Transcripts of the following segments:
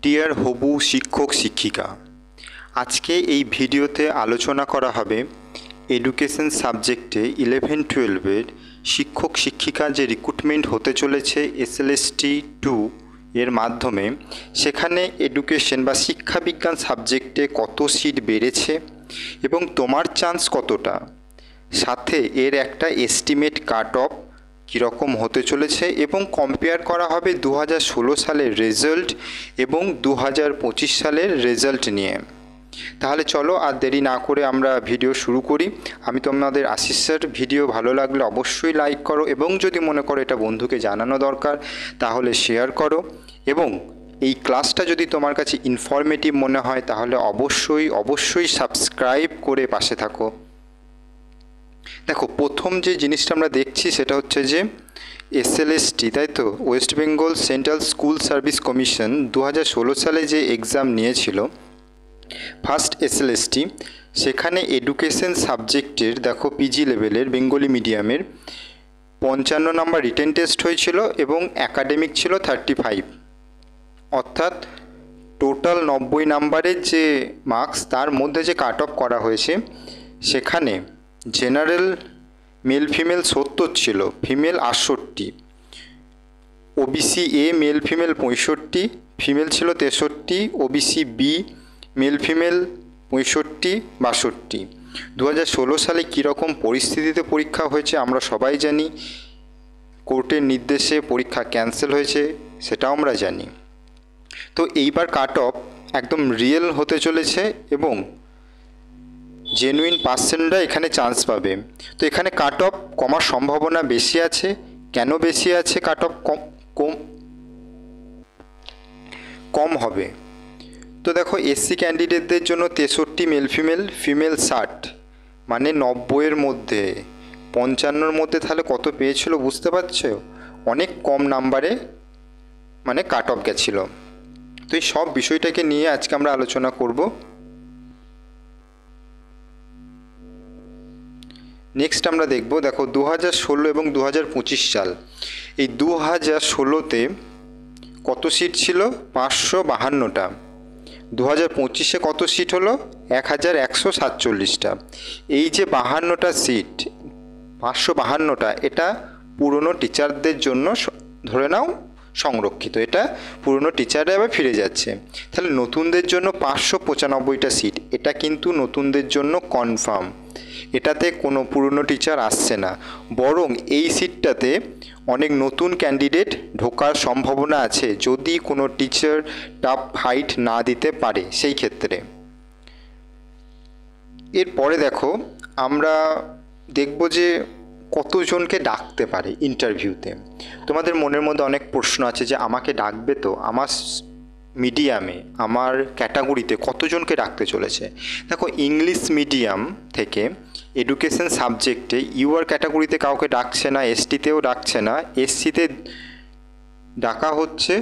Deer হবু শিক্ষক শিক্ষিকা, আজকে এই ভিডিওতে আলোচনা করা হবে এডুকেশন সাবজেক্টে 11-12 শিক্ষক শিক্ষিকা যে রিক্রুটমেন্ট হতে চলেছে SLST 2 এর মাধ্যমে। সেখানে এডুকেশন বা শিক্ষাবিজ্ঞান সাবজেক্টে কত সিট বেড়েছে এবং তোমার চান্স কতটা, সাথে এর একটা এস্টিমেট কাট অফ কীরকম হতে চলেছে এবং কম্পেয়ার করা হবে 2016 সালের রেজাল্ট এবং 2025 সালের রেজাল্ট নিয়ে। তাহলে চলো আর দেরি না করে আমরা ভিডিও শুরু করি। আমি তোমাদের আশিস স্যার, ভিডিও ভালো লাগলে অবশ্যই লাইক করো এবং যদি মনে করো এটা বন্ধুকে জানানো দরকার তাহলে শেয়ার করো, এবং এই ক্লাসটা যদি তোমার কাছে ইনফরমেটিভ মনে হয় তাহলে অবশ্যই সাবস্ক্রাইব করে পাশে থাকো। দেখো, প্রথম যে জিনিসটা আমরা দেখছি সেটা হচ্ছে যে SLST, তাই তো, West Bengal central school service commission 2016 সালে যে এক্সাম নিয়েছিল ফার্স্ট SLST, সেখানে এডুকেশন সাবজেক্টের দেখো পিজি লেভেলের বেঙ্গলি মিডিয়ামের 55 নম্বর রিটেন টেস্ট হয়েছিল এবং একাডেমিক ছিল 35, অর্থাৎ টোটাল 90 নাম্বারের যে মার্কস তার মধ্যে যে কাট অফ করা হয়েছে সেখানে জেনারেল মেল ফিমেল 70 ছিল, female 68, OBC A male female 65, female ছিল 63, OBC B মেল ফিমেল 65, 62। 2016 সালে কীরকম পরিস্থিতিতে পরীক্ষা হয়েছে আমরা সবাই জানি। কোর্টের নির্দেশে পরীক্ষা ক্যান্সেল হয়েছে সেটাও আমরা জানি। তো এইবার কাট অফ একদম রিয়েল হতে চলেছে এবং জেনুইন পার্সেন্টরা এখানে চান্স পাবে। তো এখানে কাট অফ কমার সম্ভাবনা বেশি আছে। কেন বেশি আছে? কাট অফ কম হবে। তো দেখো, SC ক্যান্ডিডেটদের জন্য 63 মেল ফিমেল, ফিমেল 60, মানে 90-এর মধ্যে 55-র মধ্যে, তাহলে কত পেয়েছিল বুঝতে পারছো? অনেক কম নাম্বারে মানে কাট অফ গেছিলো। তো এই সব বিষয়টাকে নিয়ে আজকে আমরা আলোচনা করব। নেক্সট আমরা দেখব, দেখো 2016 এবং 2025 সাল, এই 2016-তে কত সিট ছিল? 552টা। 2025-এ কত সিট হলো? 1147টা। এই যে 52টা সিট, 552টা, এটা পুরনো টিচারদের জন্য ধরে নাও সংরক্ষিত, এটা পুরনো টিচাররা আবার ফিরে যাচ্ছে। তাহলে নতুনদের জন্য 595টা সিট, এটা কিন্তু নতুনদের জন্য কনফার্ম। এটাতে কোনো পুরনো টিচার আসছে না, বরং এই সিটটাতে অনেক নতুন ক্যান্ডিডেট ঢোকার সম্ভাবনা আছে যদি কোনো টিচার টাফ ফাইট না দিতে পারে সেই ক্ষেত্রে। এরপরে দেখো, আমরা দেখব যে কতজনকে ডাকতে পারে ইন্টারভিউতে। তোমাদের মনের মধ্যে অনেক প্রশ্ন আছে যে আমাকে ডাকবে তো, আমার মিডিয়ামে, আমার ক্যাটাগরিতে কতজনকে ডাকতে চলেছে। দেখো, ইংলিশ মিডিয়াম থেকে এডুকেশন সাবজেক্টে UR ক্যাটাগরিতে কাউকে ডাকছে না, STতেও ডাকছে না। SCতে ডাকা হচ্ছে,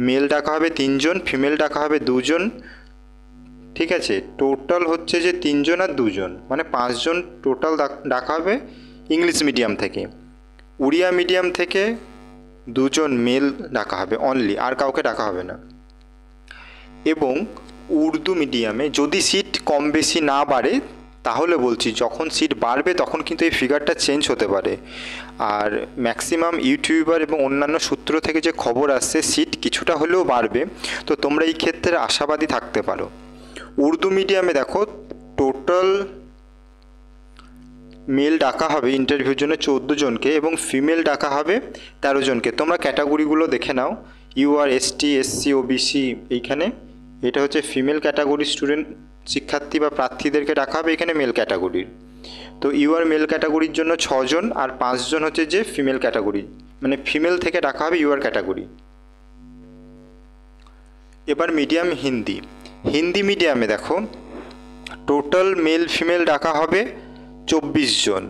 মেল ডাকা হবে 3 জন, ফিমেল ডাকা হবে 2 জন, ঠিক আছে। টোটাল হচ্ছে যে 3 জন আর 2 জন, মানে 5 জন টোটাল ডাকা হবে ইংলিশ মিডিয়াম থেকে। উড়িয়া মিডিয়াম থেকে 2 জন মেল ডাকা হবে অনলি, আর কাউকে ডাকা হবে না। এবং উর্দু মিডিয়ামে যদি সিট কম বেশি না বাড়ে, তাহলে বলছি যখন সিট বাড়বে তখন কিন্তু এই ফিগারটা চেঞ্জ হতে পারে। আর ম্যাক্সিমাম ইউটিউবার এবং অন্যান্য সূত্র থেকে যে খবর আসছে সিট কিছুটা হলেও বাড়বে, তো তোমরা এই ক্ষেত্রে আশাবাদী থাকতে পারো। উর্দু মিডিয়ামে দেখো, টোটাল মেল ডাকা হবে ইন্টারভিউর জন্য 14 জনকে এবং ফিমেল ডাকা হবে 13 জনকে। তোমরা ক্যাটাগরিগুলো দেখে নাও, UR ST SC OBC, এইখানে এটা হচ্ছে ফিমেল ক্যাটাগরি স্টুডেন্ট, শিক্ষার্থী বা প্রার্থীদেরকে ডাকা হবে এখানে মেল ক্যাটাগরির। তো UR মেল ক্যাটাগরির জন্য 6 জন আর 5 জন হচ্ছে যে ফিমেল ক্যাটাগরি, মানে ফিমেল থেকে ডাকা হবে UR ক্যাটাগরি। এবার মিডিয়াম হিন্দি মিডিয়ামে দেখো, টোটাল মেল ফিমেল ডাকা হবে 24 জন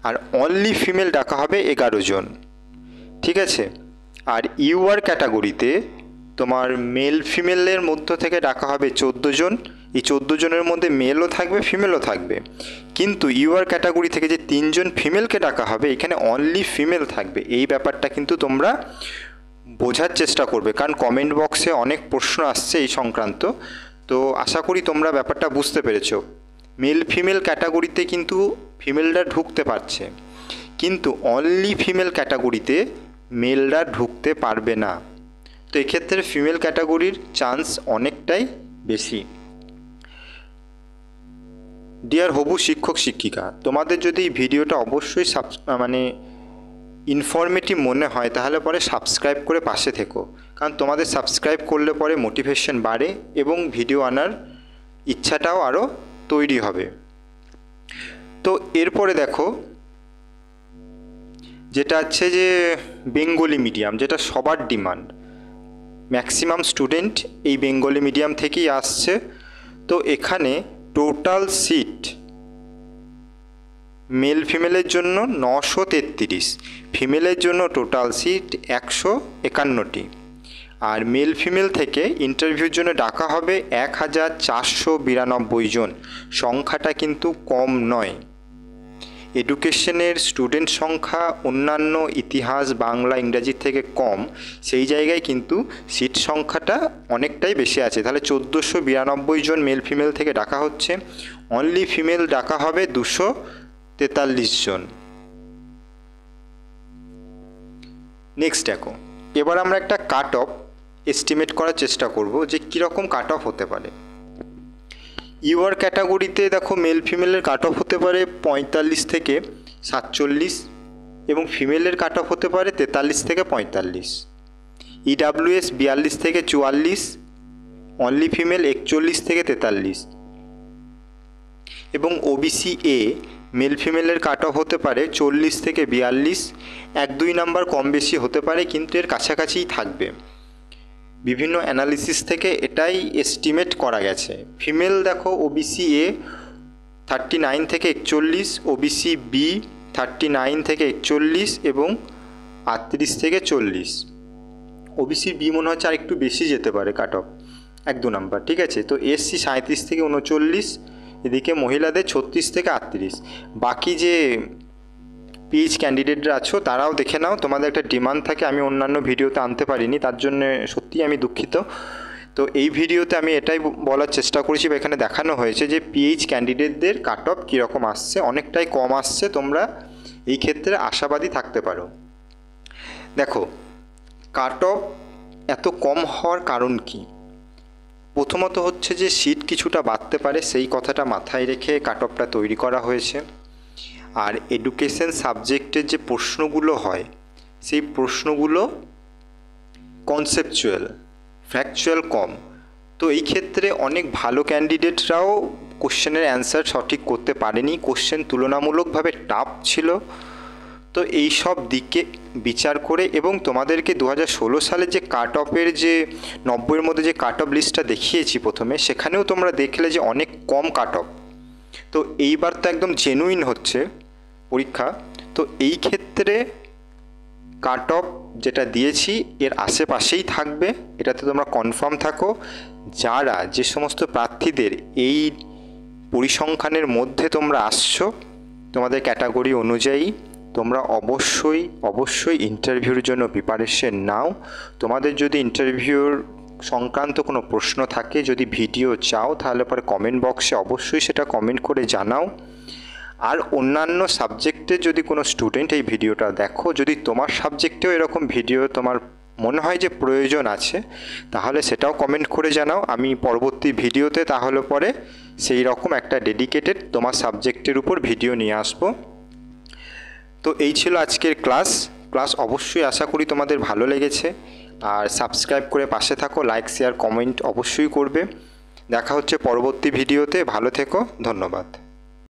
আর অনলি ফিমেল ডাকা হবে 11 জন, ঠিক আছে। আর UR ক্যাটাগরিতে তোমার মেল ফিমেলের মধ্য থেকে ডাকা হবে 14 জন। এই 14 জনের মধ্যে মেলও থাকবে ফিমেলও থাকবে, কিন্তু UR ক্যাটাগরি থেকে যে 3 জন ফিমেলকে ডাকা হবে এখানে অনলি ফিমেল থাকবে। এই ব্যাপারটা কিন্তু তোমরা বোঝার চেষ্টা করবে, কারণ কমেন্ট বক্সে অনেক প্রশ্ন আসছে এই সংক্রান্ত। তো আশা করি তোমরা ব্যাপারটা বুঝতে পেরেছো। মেল ফিমেল ক্যাটাগরিতে কিন্তু ফিমেলরা ঢুকতে পারছে, কিন্তু অনলি ফিমেল ক্যাটাগরিতে মেলরা ঢুকতে পারবে না। তো এক্ষেত্রে ফিমেল ক্যাটাগরির চান্স অনেকটাই বেশি। ডিয়ার হবু শিক্ষক শিক্ষিকা, তোমাদের যদি এই ভিডিওটা অবশ্যই ইনফরমেটিভ মনে হয় তাহলে পরে সাবস্ক্রাইব করে পাশে থেকো, কারণ তোমাদের সাবস্ক্রাইব করলে পরে মোটিভেশন বাড়ে এবং ভিডিও আনার ইচ্ছাটাও আরও তৈরি হবে। তো এরপরে দেখো, যেটা আছে যে বেঙ্গলি মিডিয়াম, যেটা সবার ডিমান্ড, ম্যাক্সিমাম স্টুডেন্ট এই বেঙ্গলি মিডিয়াম থেকেই আসছে। তো এখানে টোটাল সিট মেল ফিমেলের জন্য 933, ফিমেলের জন্য টোটাল সিট 151টি। আর মেল ফিমেল থেকে ইন্টারভিউর জন্য ডাকা হবে 1492 জন। সংখ্যাটা কিন্তু কম নয়। এডুকেশনের স্টুডেন্ট সংখ্যা অন্যান্য ইতিহাস, বাংলা, ইংরাজির থেকে কম, সেই জায়গায় কিন্তু সিট সংখ্যাটা অনেকটাই বেশি আছে। তাহলে 1492 জন মেল ফিমেল থেকে ডাকা হচ্ছে। অনলি ফিমেল ডাকা হবে 243 জন। নেক্সট দেখো, এবার আমরা একটা কাট অফ এস্টিমেট করার চেষ্টা করব যে কীরকম কাট অফ হতে পারে। ইউআর ক্যাটাগরিতে দেখো মেল ফিমেলের কাট অফ হতে পারে 45 থেকে 47 এবং ফিমেলের কাট অফ হতে পারে 43 থেকে 45। ইডাব্লিউএস 42 থেকে 44, অনলি ফিমেল 41 থেকে 43 এবং ওবিসি এ মেল ফিমেলের কাট অফ হতে পারে 40 থেকে 42। 1-2 নাম্বার কম বেশি হতে পারে, কিন্তু এর কাছাকাছিই থাকবে। বিভিন্ন অ্যানালিসিস থেকে এটাই এস্টিমেট করা গেছে। ফিমেল দেখো ওবিসি এ 39 থেকে 41, ওবিসি বি 39 থেকে 41 এবং 38 থেকে 40। ওবিসি বি মনে হচ্ছে আর একটু বেশি যেতে পারে কাট অফ, 1-2 নাম্বার, ঠিক আছে। তো এসসি 37 থেকে 39, এদিকে মহিলাদের 36 থেকে 38। বাকি যে পিএইচ ক্যান্ডিডেটরা আছো তারাও দেখে নাও, তোমাদের একটা ডিমান্ড থাকে, আমি অন্যান্য ভিডিওতে আনতে পারিনি, তার জন্য সত্যিই আমি দুঃখিত। তো এই ভিডিওতে আমি এটাই বলার চেষ্টা করেছি, বা এখানে দেখানো হয়েছে যে পিএইচ ক্যান্ডিডেটদের কাট অফ কীরকম আসছে, অনেকটাই কম আসছে। তোমরা এই ক্ষেত্রে আশাবাদী থাকতে পারো। দেখো, কাট অফ এত কম হওয়ার কারণ কি? প্রথমত হচ্ছে যে সিট কিছুটা বাড়তে পারে, সেই কথাটা মাথায় রেখে কাট অফটা তৈরি করা হয়েছে। আর এডুকেশন সাবজেক্টের যে প্রশ্নগুলো হয় সেই প্রশ্নগুলো কনসেপচুয়াল, ফ্যাকচুয়াল কম। তো এই ক্ষেত্রে অনেক ভালো ক্যান্ডিডেটরাও কোশ্চেনের অ্যান্সার সঠিক করতে পারেনি, কোশ্চেন তুলনামূলকভাবে টাফ ছিল। তো এই সব দিকে বিচার করে এবং তোমাদেরকে 2016 সালে যে কাট অফের যে 90-এর মধ্যে যে কাট অফ লিস্টটা দেখিয়েছি প্রথমে, সেখানেও তোমরা দেখলে যে অনেক কম কাট অফ। তো এইবার তো একদম জেনুইন হচ্ছে পরীক্ষা। তো এই ক্ষেত্রে কাট অফ যেটা দিয়েছি এর আশেপাশেই থাকবে, এটাতে তোমরা কনফার্ম থাকো। যারা যে সমস্ত প্রার্থীদের এই পরিসংখ্যানের মধ্যে তোমরা আসছো, তোমাদের ক্যাটাগরি অনুযায়ী তোমরা অবশ্যই ইন্টারভিউর জন্য প্রিপারেশন নাও। তোমাদের যদি ইন্টারভিউর সংক্রান্ত কোনো প্রশ্ন থাকে, যদি ভিডিও চাও, তাহলে পরে কমেন্ট বক্সে অবশ্যই সেটা কমেন্ট করে জানাও। আর অন্যান্য সাবজেক্টে যদি কোনো স্টুডেন্ট এই ভিডিওটা দেখো, যদি তোমার সাবজেক্টেও এরকম ভিডিও তোমার মনে হয় যে প্রয়োজন আছে, তাহলে সেটাও কমেন্ট করে জানাও। আমি পরবর্তী ভিডিওতে তাহলে পরে সেই রকম একটা ডেডিকেটেড তোমার সাবজেক্টের উপর ভিডিও নিয়ে আসবো। তো এই ছিল আজকের ক্লাস অবশ্যই আশা করি তোমাদের ভালো লেগেছে। আর সাবস্ক্রাইব করে পাশে থাকো, লাইক, শেয়ার, কমেন্ট অবশ্যই করবে। দেখা হচ্ছে পরবর্তী ভিডিওতে। ভালো থেকো, ধন্যবাদ।